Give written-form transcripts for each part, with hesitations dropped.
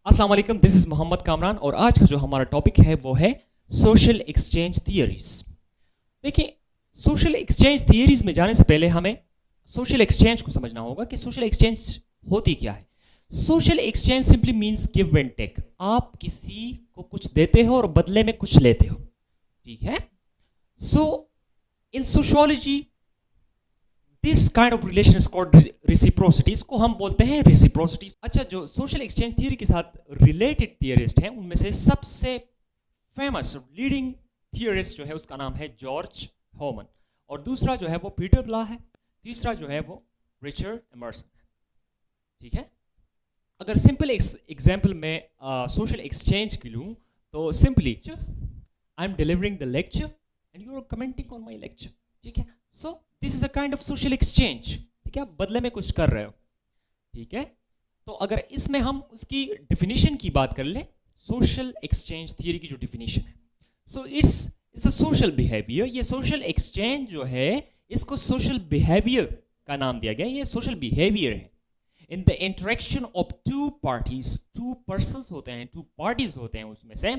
अस्सलाम वालेकुम, this is Mohammad Kamran और आज का जो हमारा टॉपिक है वो है सोशल एक्सचेंज थियरीज। देखिए, सोशल एक्सचेंज थियरीज में जाने से पहले हमें सोशल एक्सचेंज को समझना होगा कि सोशल एक्सचेंज होती क्या है। Social exchange simply means give and take. आप किसी को कुछ देते हो और बदले में कुछ लेते हो, ठीक है। So in sociology this kind of relation is called reciprocity. इसको हम बोलते हैं रेसिप्रोसिटी। अच्छा, जो सोशल एक्सचेंज थियरी के साथ रिलेटेड थियरिस्ट हैं उनमें से सबसे फेमस लीडिंग थियरिस्ट जो है उसका नाम है जॉर्ज होमन, और दूसरा जो है वो पीटर ब्ला है, तीसरा जो है वो रिचर्ड एमर्सन है, ठीक है। अगर सिंपल एग्जाम्पल में सोशल एक्सचेंज की लूँ तो simply I am delivering the lecture and you are commenting on my lecture, ठीक है। So this is a kind of social exchange, ठीक है। आप बदले में कुछ कर रहे हो, ठीक है। तो अगर इसमें हम उसकी डिफिनीशन की बात कर ले, सोशल एक्सचेंज थियरी की जो डिफिनीशन है, so it's a social behaviour. ये सोशल एक्सचेंज जो है इसको सोशल बिहेवियर का नाम दिया गया। ये सोशल बिहेवियर है in the interaction of two parties. Two persons होते हैं, टू पार्टीज होते हैं उसमें से,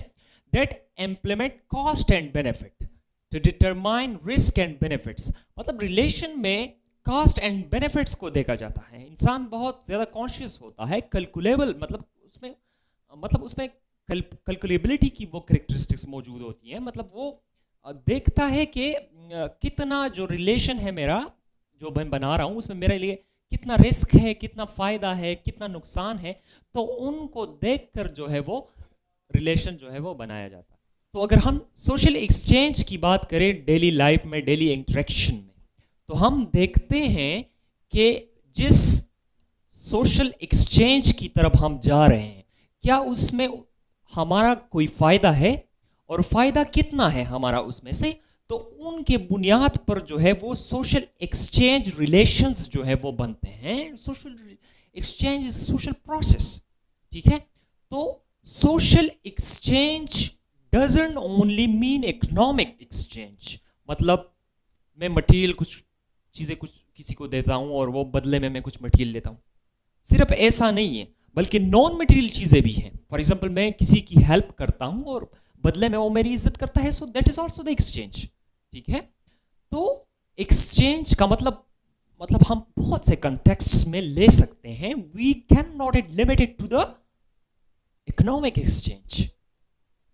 that implement cost and benefit to determine risk and benefits. मतलब रिलेशन में कॉस्ट एंड बेनिफिट्स को देखा जाता है। इंसान बहुत ज़्यादा कॉन्शियस होता है, कैलकुलेबल, मतलब उसमें कैलकुलेबिलिटी की वो करेक्टरिस्टिक्स मौजूद होती हैं। मतलब वो देखता है कि कितना जो रिलेशन है मेरा, जो मैं बना रहा हूँ, उसमें मेरे लिए कितना रिस्क है, कितना फ़ायदा है, कितना नुकसान है। तो उनको देखकर जो है वो रिलेशन जो है वो बनाया जाता है। तो अगर हम सोशल एक्सचेंज की बात करें डेली लाइफ में, डेली इंटरेक्शन में, तो हम देखते हैं कि जिस सोशल एक्सचेंज की तरफ हम जा रहे हैं, क्या उसमें हमारा कोई फ़ायदा है और फ़ायदा कितना है हमारा उसमें से। तो उनके बुनियाद पर जो है वो सोशल एक्सचेंज रिलेशंस जो है वो बनते हैं। Social exchange is social process, ठीक है। तो social exchange doesn't only mean economic exchange, मतलब मैं मटेरियल कुछ चीज़ें कुछ किसी को देता हूँ और वो बदले में मैं कुछ मटेरियल लेता हूँ। सिर्फ ऐसा नहीं है, बल्कि नॉन मटेरियल चीज़ें भी हैं। फॉर एग्जाम्पल, मैं किसी की हेल्प करता हूँ और बदले में वो मेरी इज्जत करता है, so that is also the exchange, ठीक है। तो एक्सचेंज का मतलब हम बहुत से कंटेक्स्ट्स में ले सकते हैं। We can not it limited to the economic exchange,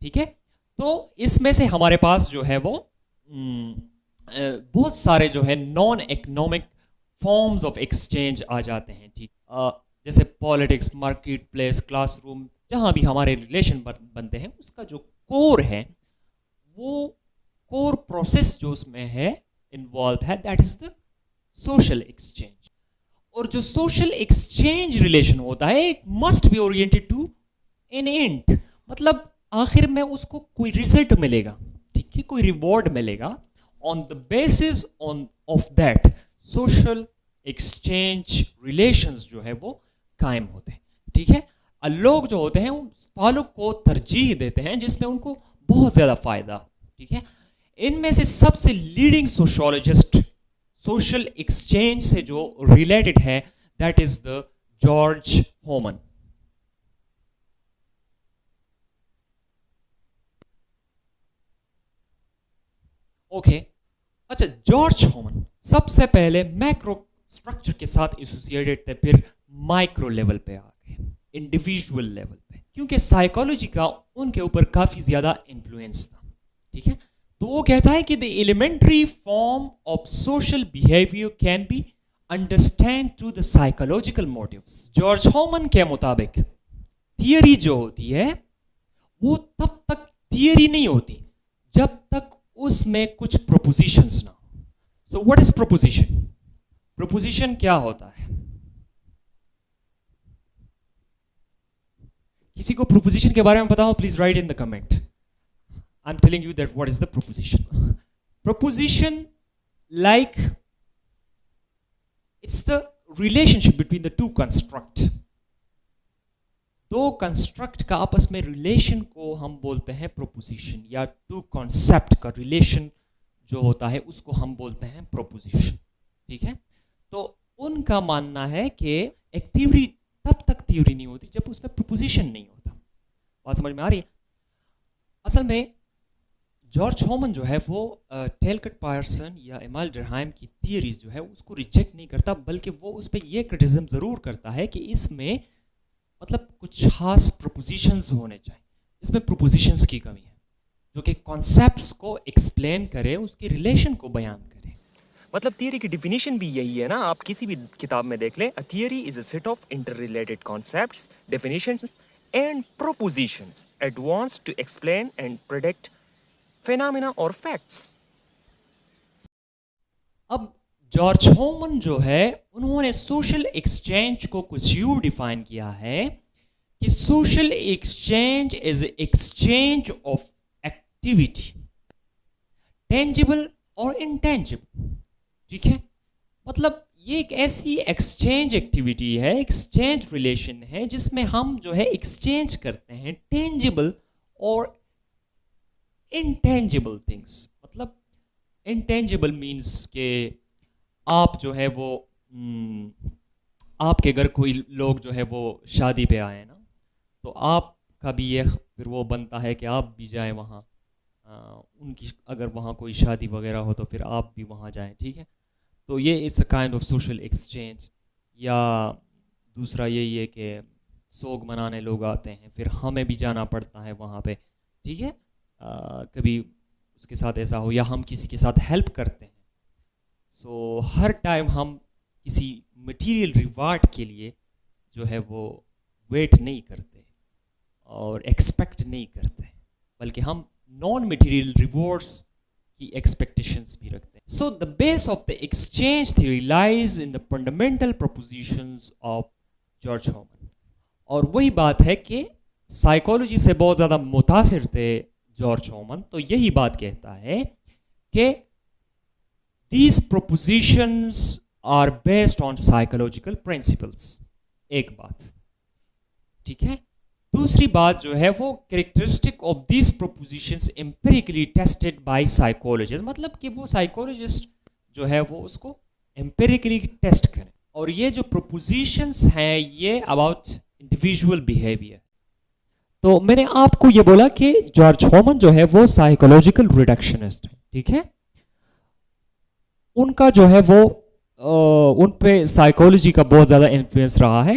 ठीक है। तो इसमें से हमारे पास जो है वो बहुत सारे जो है non economic forms of exchange आ जाते हैं, ठीक। जैसे पॉलिटिक्स, मार्केट प्लेस, क्लासरूम, जहाँ भी हमारे रिलेशन बनते हैं, उसका जो कोर है, वो कोर प्रोसेस जो उसमें है इन्वॉल्व है, that is the social exchange. और जो सोशल एक्सचेंज रिलेशन होता है, it must be oriented to an end, मतलब आखिर में उसको कोई रिजल्ट मिलेगा, ठीक है, कोई रिवॉर्ड मिलेगा। On the basis of that social exchange relations जो है वो कायम होते हैं, ठीक है। लोग जो होते हैं उस ताल्लुक को तरजीह देते हैं जिसमें उनको बहुत ज़्यादा फ़ायदा हो, ठीक है। इनमें से सबसे लीडिंग सोशियोलॉजिस्ट सोशल एक्सचेंज से जो रिलेटेड है, that is the George human. Okay, अच्छा, जॉर्ज होमन सबसे पहले मैक्रो स्ट्रक्चर के साथ एसोसिएटेड थे, फिर माइक्रो लेवल पे आ गए, इंडिविजुअल लेवल पे, क्योंकि साइकोलॉजी का उनके ऊपर काफ़ी ज़्यादा इन्फ्लुएंस था, ठीक है। तो वो कहता है कि the elementary form of social behaviour can be understand through the psychological motives. George Homan के मुताबिक थियरी जो होती है वो तब तक थियरी नहीं होती जब तक उसमें कुछ प्रोपोजिशंस ना हो। So what is proposition? Proposition क्या होता है? किसी को प्रोपोजिशन के बारे में पता हो, please right in the comment. I am telling you that what is the proposition. Proposition like it's the relationship between the two construct. दो कंस्ट्रक्ट का आपस में रिलेशन को हम बोलते हैं प्रोपोजिशन, या टू कॉन्सेप्ट का रिलेशन जो होता है उसको हम बोलते हैं प्रोपोजिशन, ठीक है। तो उनका मानना है कि एक थ्योरी तब तक थ्योरी नहीं होती जब उसमें प्रोपोजिशन नहीं होता। बात समझ में आ रही है? असल में जॉर्ज होमन जो है वो टेलकट पायरसन या एमाइल डरहाइम की थियरीज जो है उसको रिजेक्ट नहीं करता, बल्कि वो उस पर ये क्रिटिसिज्म ज़रूर करता है कि इसमें मतलब कुछ खास प्रोपोजिशंस होने चाहिए, इसमें प्रोपोजिशंस की कमी है जो कि कॉन्सेप्ट्स को एक्सप्लेन करे, उसके रिलेशन को बयान करे। मतलब थियरी की डिफिनीशन भी यही है ना, आप किसी भी किताब में देख लें, a theory is a set of inter related concepts, definitions and propositions advanced to explain and predict phenomena और फैक्ट्स। अब जॉर्ज होमन जो है उन्होंने सोशल एक्सचेंज को कुछ यूं डिफाइन किया है कि social exchange is exchange of activity, tangible और इनटेंजिबल। ठीक है, मतलब ये एक ऐसी एक्सचेंज एक्टिविटी है, एक्सचेंज रिलेशन है जिसमें हम जो है एक्सचेंज करते हैं टेंजिबल और इनटेंजिबल थिंग्स। मतलब इनटेंजिबल मीन्स के आप जो है वो आपके घर कोई लोग जो है वो शादी पे आए ना, तो आपका भी ये फिर वो बनता है कि आप भी जाएं वहाँ, उनकी अगर वहाँ कोई शादी वगैरह हो तो फिर आप भी वहाँ जाएं। ठीक है, तो ये it's a kind of social exchange. या दूसरा यही है कि सोग मनाने लोग आते हैं, फिर हमें भी जाना पड़ता है वहाँ पे। ठीक है, कभी उसके साथ ऐसा हो या हम किसी के साथ हेल्प करते हैं, सो हर टाइम हम किसी मटेरियल रिवार्ड के लिए जो है वो वेट नहीं करते और एक्सपेक्ट नहीं करते, बल्कि हम नॉन मटेरियल रिवॉर्ड्स की एक्सपेक्टेशंस भी रखते हैं। So the base of the exchange theory lies in the fundamental propositions of George human. और वही बात है कि साइकोलॉजी से बहुत ज़्यादा मुतासिर थे जॉर्ज होमन, तो यही बात कहता है कि these propositions are based on psychological principles। एक बात, ठीक है। दूसरी बात जो है वो characteristic of these propositions empirically tested by psychologists, मतलब कि वो साइकोलॉजिस्ट जो है वो उसको empirically टेस्ट करें। और ये जो propositions हैं ये about individual behavior। तो मैंने आपको ये बोला कि जॉर्ज होमन जो है वो साइकोलॉजिकल रिडक्शनिस्ट है, ठीक है। उनका जो है वो उन पे साइकोलॉजी का बहुत ज़्यादा इन्फ्लुएंस रहा है,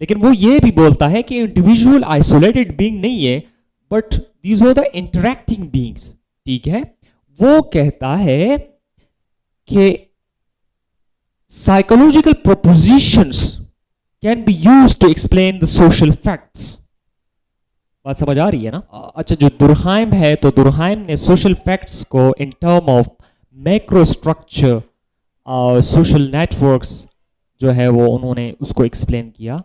लेकिन वो ये भी बोलता है कि इंडिविजुअल आइसोलेटेड बीइंग नहीं है, but these are the interacting beings. ठीक है, वो कहता है कि psychological propositions can be used to explain the social facts. बात समझ आ रही है ना? अच्छा, जो दुरहाइम है, तो दुरहाइम ने सोशल फैक्ट्स को in term of macro structure और सोशल नेटवर्क्स जो है वो उन्होंने उसको एक्सप्लेन किया,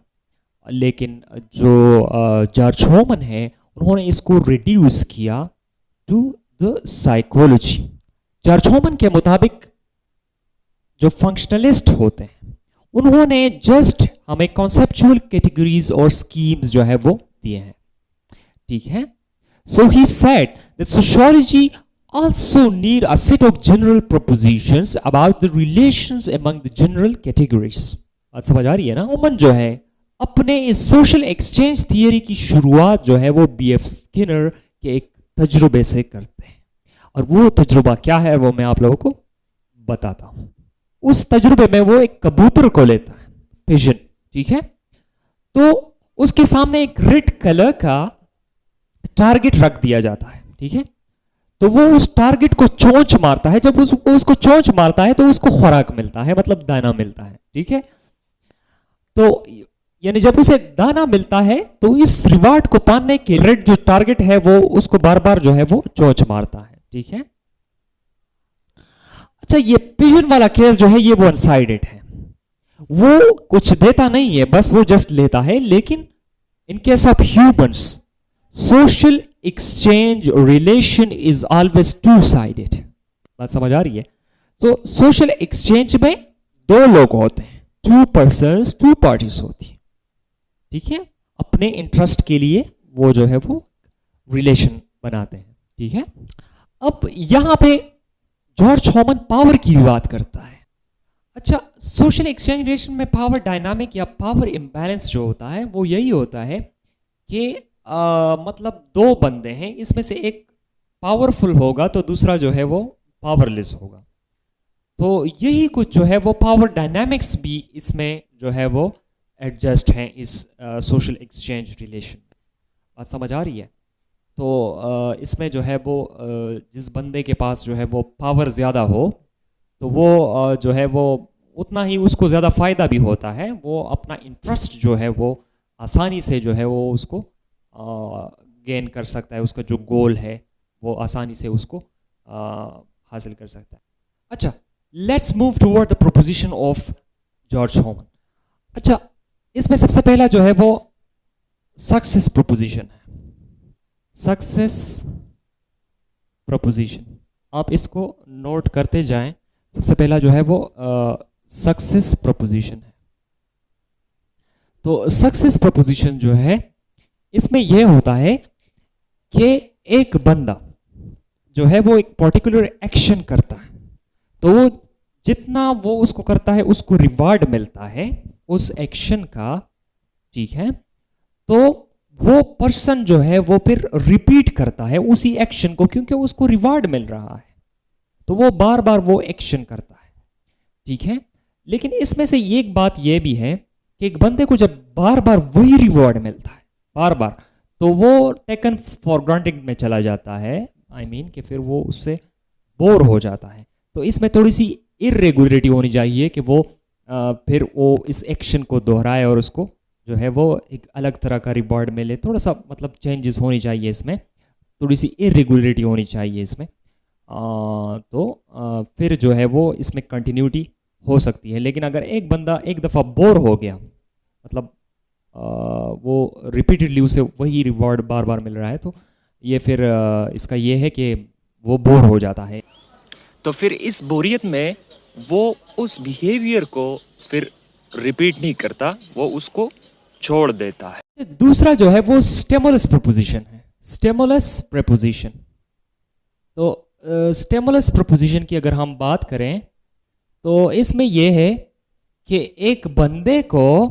लेकिन जो जॉर्ज होमन है उन्होंने इसको रिड्यूस किया to the psychology. George Homan के मुताबिक जो फंक्शनलिस्ट होते हैं उन्होंने जस्ट हमें कॉन्सेप्चुअल कैटेगरीज और स्कीम्स जो है वो दिए हैं। ठीक है, so he said that sociology also need a set of general propositions about the relations among the general categories। बात समझ आ रही है ना? होमन जो है अपने इस सोशल एक्सचेंज थियरी की शुरुआत जो है वो बीएफ स्किनर के एक तजुर्बे से करते हैं, और वो तजुर्बा क्या है वो मैं आप लोगों को बताता हूं। उस तजुर्बे में वो एक कबूतर को लेता है, पिजन, ठीक है, तो उसके सामने एक रेड कलर का टारगेट रख दिया जाता है। ठीक है, तो वो उस टारगेट को चोंच मारता है। जब उसको चोंच मारता है तो उसको खुराक मिलता है, मतलब दाना मिलता है। ठीक है, तो यानी जब उसे दाना मिलता है तो इस रिवार्ड को पाने के रेड जो टारगेट है वो उसको बार बार जो है वो चोंच मारता है। ठीक है, अच्छा, ये पिजन वाला केस जो है ये वन साइडेड है, वो कुछ देता नहीं है, बस वो जस्ट लेता है। लेकिन in case of humans social exchange relation is always two sided. बात समझ आ रही है? तो सोशल एक्सचेंज में दो लोग होते हैं, टू पर्सन्स, टू पार्टीज होती है। ठीक है, अपने इंटरेस्ट के लिए वो जो है वो रिलेशन बनाते हैं। ठीक है, अब यहां पे जॉर्ज होमन पावर की भी बात करता है। अच्छा, सोशल एक्सचेंज रिलेशन में पावर डायनामिक या पावर इंबैलेंस जो होता है वो यही होता है कि मतलब दो बंदे हैं, इसमें से एक पावरफुल होगा तो दूसरा जो है वो पावरलेस होगा। तो यही कुछ जो है वो पावर डायनामिक्स भी इसमें जो है वो एडजस्ट हैं इस सोशल एक्सचेंज रिलेशन में। बात समझ आ रही है? तो इसमें जो है वो जिस बंदे के पास जो है वो पावर ज़्यादा हो तो वो जो है वो उतना ही उसको ज़्यादा फ़ायदा भी होता है, वो अपना इंटरेस्ट जो है वो आसानी से जो है वो उसको गेन कर सकता है, उसका जो गोल है वो आसानी से उसको हासिल कर सकता है। अच्छा, let's move toward the proposition of George human. अच्छा, इसमें सबसे पहला जो है वो सक्सेस प्रोपोजिशन है। सक्सेस प्रोपोजिशन, आप इसको नोट करते जाएं। सबसे पहला जो है वो सक्सेस प्रोपोजिशन है। तो सक्सेस प्रोपोजिशन जो है इसमें यह होता है कि एक बंदा जो है वो एक पर्टिकुलर एक्शन करता है, तो वो जितना वो उसको करता है उसको रिवार्ड मिलता है उस एक्शन का, ठीक है। तो वो पर्सन जो है वो फिर रिपीट करता है उसी एक्शन को, क्योंकि उसको रिवार्ड मिल रहा है, तो वो बार बार वो एक्शन करता है, ठीक है। लेकिन इसमें से एक बात ये भी है कि एक बंदे को जब बार बार वही रिवॉर्ड मिलता है बार बार, तो वो टेकन फॉर ग्रांटेड में चला जाता है, आई मीन कि फिर वो उससे बोर हो जाता है। तो इसमें थोड़ी सी इरेगुलरिटी होनी चाहिए कि वो फिर वो इस एक्शन को दोहराए और उसको जो है वो एक अलग तरह का रिवॉर्ड मिले। थोड़ा सा मतलब चेंजेस होनी चाहिए इसमें, थोड़ी सी इरेगुलरिटी होनी चाहिए इसमें। फिर जो है वो इसमें कंटिन्यूटी हो सकती है। लेकिन अगर एक बंदा एक दफ़ा बोर हो गया, मतलब वो रिपीटेडली उसे वही रिवॉर्ड बार बार मिल रहा है, तो ये फिर इसका ये है कि वो बोर हो जाता है। तो फिर इस बोरियत में वो उस बिहेवियर को फिर रिपीट नहीं करता, वो उसको छोड़ देता है। दूसरा जो है वो स्टिमुलस प्रोपोजिशन है। स्टिमुलस प्रोपोजिशन, तो स्टिमुलस प्रोपोजिशन की अगर हम बात करें तो इसमें यह है कि एक बंदे को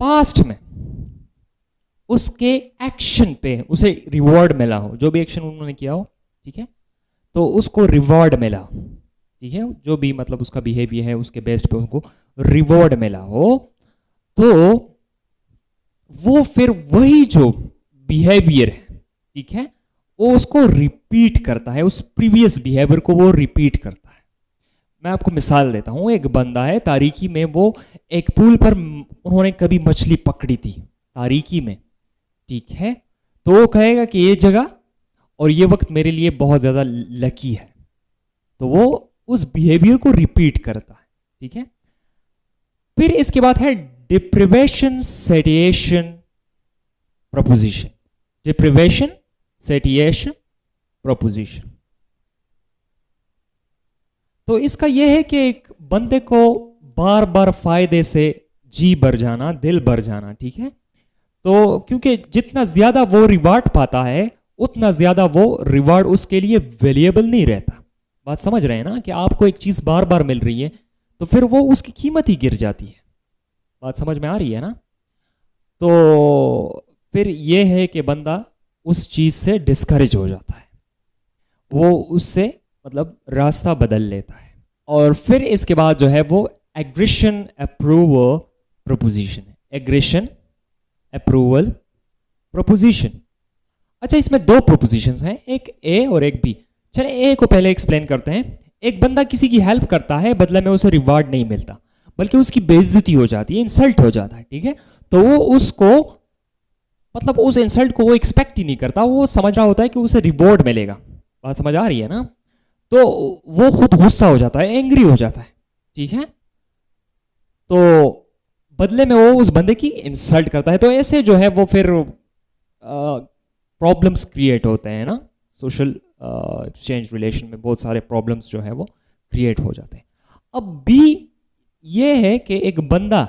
पास्ट में उसके एक्शन पे उसे रिवॉर्ड मिला हो, जो भी एक्शन उन्होंने किया हो, ठीक है, तो उसको रिवॉर्ड मिला हो, ठीक है, जो भी मतलब उसका बिहेवियर है उसके बेस्ट पे उनको रिवॉर्ड मिला हो, तो वो फिर वही जो बिहेवियर है, ठीक है, वो उसको रिपीट करता है, उस प्रीवियस बिहेवियर को वो रिपीट करता है। मैं आपको मिसाल देता हूं। एक बंदा है, तारीकी में वो एक पूल पर उन्होंने कभी मछली पकड़ी थी तारीकी में, ठीक है, तो वो कहेगा कि ये जगह और ये वक्त मेरे लिए बहुत ज़्यादा लकी है, तो वो उस बिहेवियर को रिपीट करता है, ठीक है। फिर इसके बाद है डिप्रिवेशन सेटिएशन प्रोपोजिशन। डिप्रिवेशन सेटिएशन प्रोपोजिशन, तो इसका यह है कि एक बंदे को बार बार फायदे से जी भर जाना, दिल भर जाना, ठीक है, तो क्योंकि जितना ज्यादा वो रिवार्ड पाता है उतना ज्यादा वो रिवार्ड उसके लिए वैल्यूएबल नहीं रहता। बात समझ रहे हैं ना, कि आपको एक चीज बार बार मिल रही है तो फिर वो उसकी कीमत ही गिर जाती है। बात समझ में आ रही है ना? तो फिर ये है कि बंदा उस चीज से डिस्करेज हो जाता है, वो उससे मतलब रास्ता बदल लेता है। और फिर इसके बाद जो है वो एग्रेशन अप्रूवल प्रोपोजिशन है। एग्रेशन अप्रूवल प्रोपोजिशन, अच्छा, इसमें दो प्रोपोजिशंस हैं, एक ए और एक बी। चलिए ए को पहले एक्सप्लेन करते हैं। एक बंदा किसी की हेल्प करता है, बदले में उसे रिवार्ड नहीं मिलता बल्कि उसकी बेइज्जती हो जाती है, इंसल्ट हो जाता है, ठीक है, तो वो उसको मतलब उस इंसल्ट को वो एक्सपेक्ट ही नहीं करता, वो समझ रहा होता है कि उसे रिवॉर्ड मिलेगा। बात समझ आ रही है ना? तो वो खुद गुस्सा हो जाता है, एंग्री हो जाता है, ठीक है, तो बदले में वो उस बंदे की इंसल्ट करता है। तो ऐसे जो है वो फिर प्रॉब्लम्स क्रिएट होते हैं ना, सोशल एक्सचेंज रिलेशन में बहुत सारे प्रॉब्लम्स जो है वो क्रिएट हो जाते हैं। अब बी ये है कि एक बंदा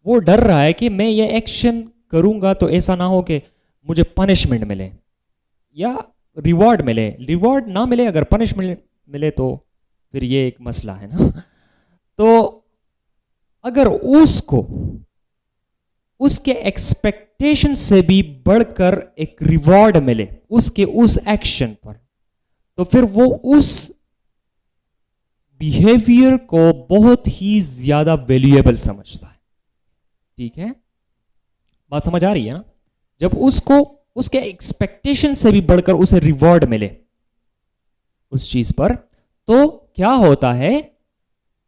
वो डर रहा है कि मैं ये एक्शन करूंगा तो ऐसा ना हो कि मुझे पनिशमेंट मिले या रिवॉर्ड मिले। रिवॉर्ड ना मिले, अगर पनिशमेंट मिले तो फिर ये एक मसला है ना। तो अगर उसको उसके एक्सपेक्टेशन से भी बढ़कर एक रिवॉर्ड मिले उसके उस एक्शन पर, तो फिर वो उस बिहेवियर को बहुत ही ज्यादा वैल्यूएबल समझता है। ठीक है, बात समझ आ रही है ना? जब उसको उसके एक्सपेक्टेशन से भी बढ़कर उसे रिवॉर्ड मिले उस चीज पर, तो क्या होता है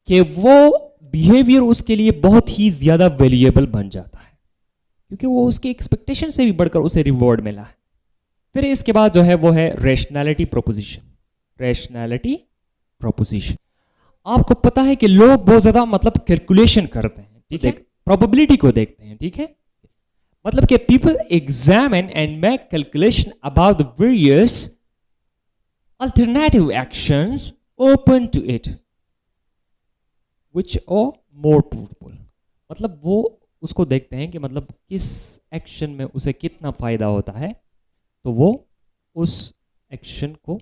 कि वो बिहेवियर उसके लिए बहुत ही ज्यादा वैल्यूएबल बन जाता है, क्योंकि वो उसके एक्सपेक्टेशन से भी बढ़कर उसे रिवॉर्ड मिला है। फिर इसके बाद जो है वो है रैशनैलिटी प्रोपोजिशन। रैशनैलिटी प्रोपोजिशन, आपको पता है कि लोग बहुत ज्यादा मतलब कैलकुलेशन करते हैं, ठीक है, प्रोबेबिलिटी को देखते हैं, ठीक है, मतलब कि people examine and make calculation about the various alternative actions open to it which are more fruitful. मतलब वो उसको देखते हैं कि मतलब किस एक्शन में उसे कितना फायदा होता है, तो वो उस एक्शन को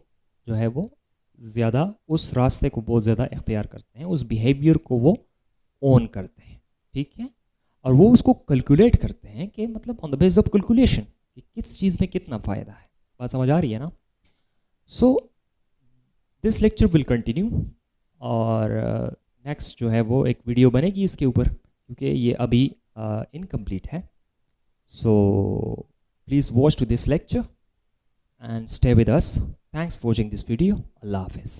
जो है वो ज़्यादा, उस रास्ते को बहुत ज़्यादा इख्तियार करते हैं, उस बिहेवियर को वो ओन करते हैं। ठीक है, और वो उसको कैलकुलेट करते हैं कि मतलब on the base of calculation कि किस चीज़ में कितना फ़ायदा है। बात समझ आ रही है ना? So this lecture will continue, और नेक्स्ट जो है वो एक वीडियो बनेगी इसके ऊपर, क्योंकि ये अभी इनकम्प्लीट है। So please watch to this lecture and stay with us. Thanks for watching this video. Allah Hafiz.